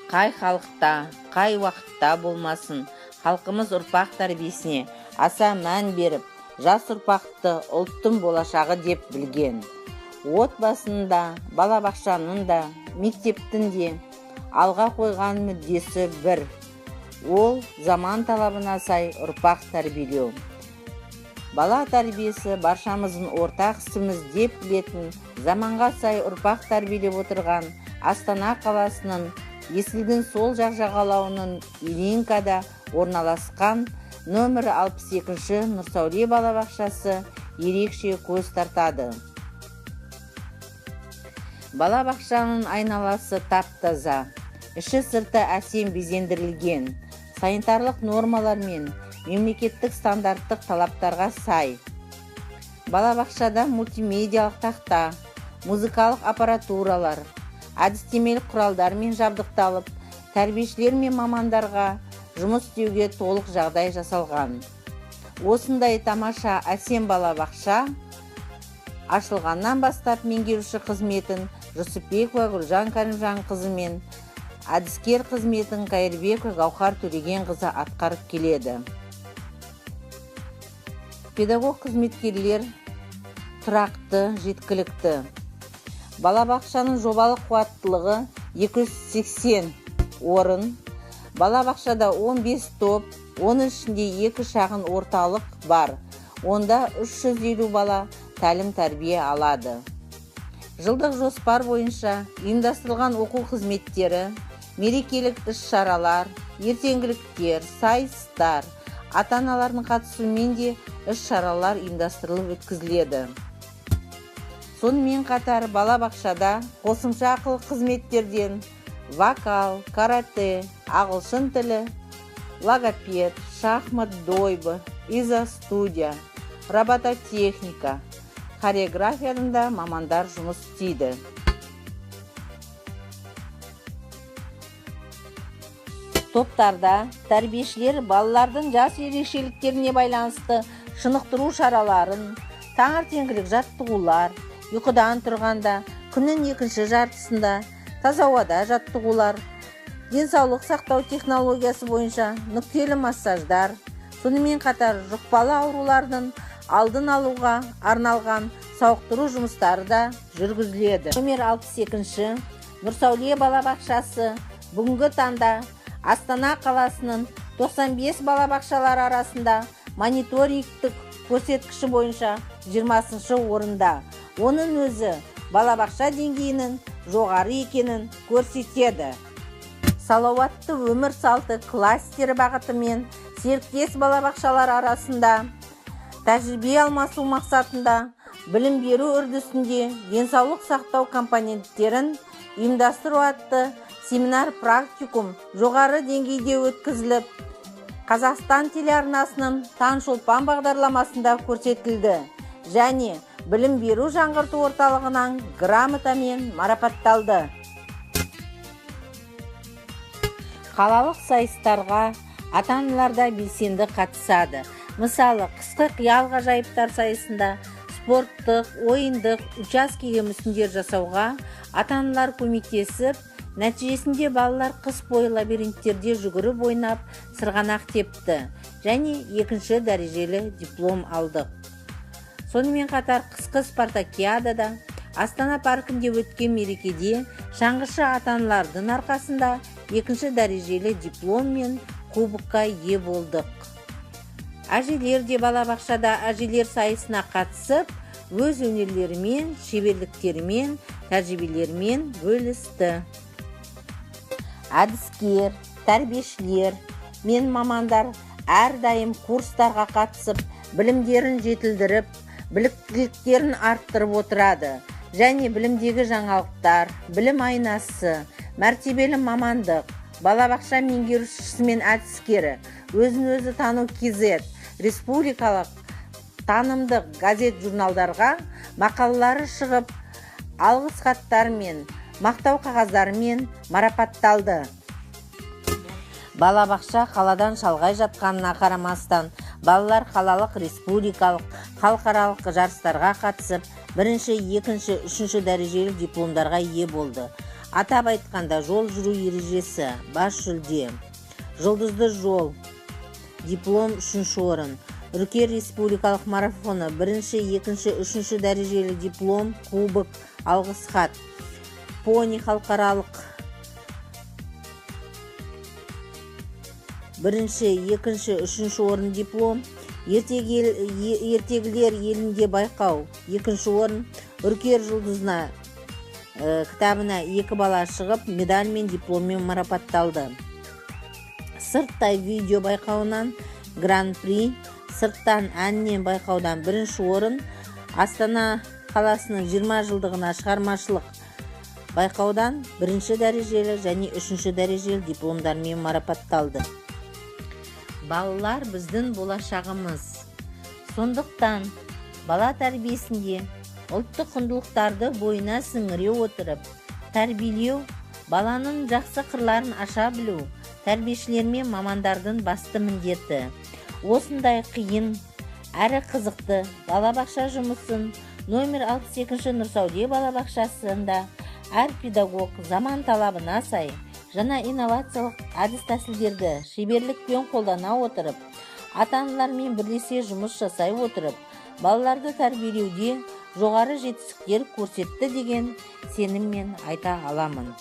қай халықта, қай уақытта болмасын, халқымыз ұрпақ тәрбиесіне аса мән беріп, жас ұрпақты ұлттың болашағы деп білген. Отбасында, балабақшаның да, мектептің де алға қойған мүддесі бір. Ол заман талабына сай ұрпақ тәрбиелеу. Бала тәрбиесі баршамыздың ортақ ісіміз деп білетін, заманға сай ұрпақ тәрбиелеп отырған Астана қаласының Есілдің сол жақ жағалауының Ильинкада орналасқан нөмірі 62-ші Нұрсәуле балабақшасы ерекше көз тартады. Балабақшаның айналасы тап-таза, іші сырты әсем безендірілген, санитарлық нормалар мен мемлекеттік стандарттық талаптарға сай. Балабақшада мультимедиалық тақта, музыкалық аппаратуралар, әдістемелік құралдармен жабдықталып, тәрбиешілер мен мамандарға жұмыс істеуге толық жағдай жасалған. Осындай тамаша әсем балабақша ашылғаннан бастап меңгеруші қызметін Жүсіпбекова Гүлжан Кәрімжанқызы мен әдіскер қызметін Қайырбекова Гаухар Төлегенқызы атқарып келеді. Педагог қызметкерлер тұрақты, жеткілікті. Балабақшаның жобалық қуаттылығы 280 орын. Балабақшада 15 топ, оның ішінде 2 шағын орталық бар. Онда 350 бала тәлім-тәрбие алады. Жылдық жоспар бойынша ұйымдастырылған оқу қызметтері, мерекелік іс-шаралар, ертеңгіліктер, сайыстар, ата-аналардың қатысуымен де іс-шаралар ұйымдастырылып өткізіледі. Сонымен қатар балабақшада қосымша ақылы қызметтерден вокал, карате, ағылшын тілі, логопед, шахмат дойбы, изо-студия, робототехника, хореографияда мамандар жұмыс істейді. Топтарда тәрбиешілер балалардың жас ерекшеліктеріне байланысты шынықтыру шараларын, таңертеңгілік жаттығулар, ұйқыдан тұрғанда, күннің екінші жартысында таза ауада жаттығулар, денсаулық сақтау технологиясы бойынша нүктелі массаждар, сонымен қатар жұқпалы аурулардың алдын алуға арналған сауықтыру жұмыстары да жүргізіледі. Номер 62-ші Нұрсәуле балабақшасы бүгінгі таңда Астана қаласының 95 балабақшалар арасында мониторингтік көрсеткіші бойынша 20-шы орында. Оның өзі балабақша деңгейінің жоғары екенін көрсетеді. Салауатты өмір салты кластері бағытымен серіктес балабақшалар арасында тәжірибе алмасу мақсатында білім беру үрдісінде денсаулық сақтау компоненттерін ұйымдастыру атты семинар-практикум жоғары деңгейде өткізіліп, Қазақстан телеарнасының Таңшолпан бағдарламасында көрсетілді және білім беру жаңғырту орталығынан грамотамен марапатталды. Қалалық сайыстарға ата-аналар да белсенді қатысады. Мысалы, қысқы қиял ғажайыптар сайысында спорттық, ойындық, учаскеге мүсіндер жасауға ата-аналар көмектесіп, нәтижесінде балалар қыс бойы лабиринттерде жүгіріп ойнап, сырғанақ тепті және 2-ші дәрежелі диплом алдық. Сонымен қатар қысқы спартакиадада Астана паркінде өткен мерекеде шаңғышы ата-аналардың арқасында 2-ші дәрежелі диплом мен кубокқа ие болдық. Әжелер де балабақшада әжелер сайысына қатысып, өз өнерлерімен, шеберліктерімен, тәжірибелерімен бөлісті. Әдіскер, тәрбиешілер мен мамандар әрдайым курстарға қатысып, білімдерін жетілдіріп, біліктіліктерін арттырып отырады және білімдегі жаңалықтар, білім айнасы, мәртебелі мамандық, балабақша меңгерушісі мен әдіскері, өзін-өзі тану KZ, республикалық танымдық газет-журналдарға мақалалары шығып, алғыс хаттар мен мақтау қағаздарымен марапатталды. Балабақша қаладан шалғай жатқанына қарамастан, балалар қалалық, республикалық, халықаралық жарыстарға қатысып, 1-ші, 2-ші, 3-ші дәрежелі дипломдарға ие болды. Атап айтқанда, жол жүру ережесі, бас жүлде, жұлдызды жол, диплом 3 орын, Үркер республикалық марафоны 1-ші, 2-ші, 3-ші дәрежелі диплом, кубок, алғыс хат, пони халықаралық 1-ші, 2-ші, 3-ші орын диплом, ертегілер елінде байқау 2-ші орын, Үркер жұлдызына кітабына 2 бала шығып, медаль мен дипломмен марапатталды. Сырттай видео байқауынан гран-при, сырттан әннен байқаудан 1-ші орын, Астана қаласының 20 жылдығына шығармашылық байқаудан 1-ші дәрежелі және 3-ші дәрежелі дипломдармен марапатталды. Балалар біздің болашағымыз. Сондықтан бала тәрбиесінде ұлттық құндылықтарды бойына сіңіре отырып, тәрбиелеу, баланың жақсы қырларын аша білу, тәрбиешілер мен мамандардың басты міндеті. Осындай қиын әрі қызықты балабақша жұмысын номер 62-ші Нұрсәуле балабақшасында әр педагог заман талабына сай жаңа инновациялық әдіс-тәсілдерді шеберлікпен қолдана отырып, ата-аналармен бірлесе жұмыс жасай отырып, балаларды тәрбиелеуде жоғары жетістіктер көрсетті деген сеніммен айта аламын.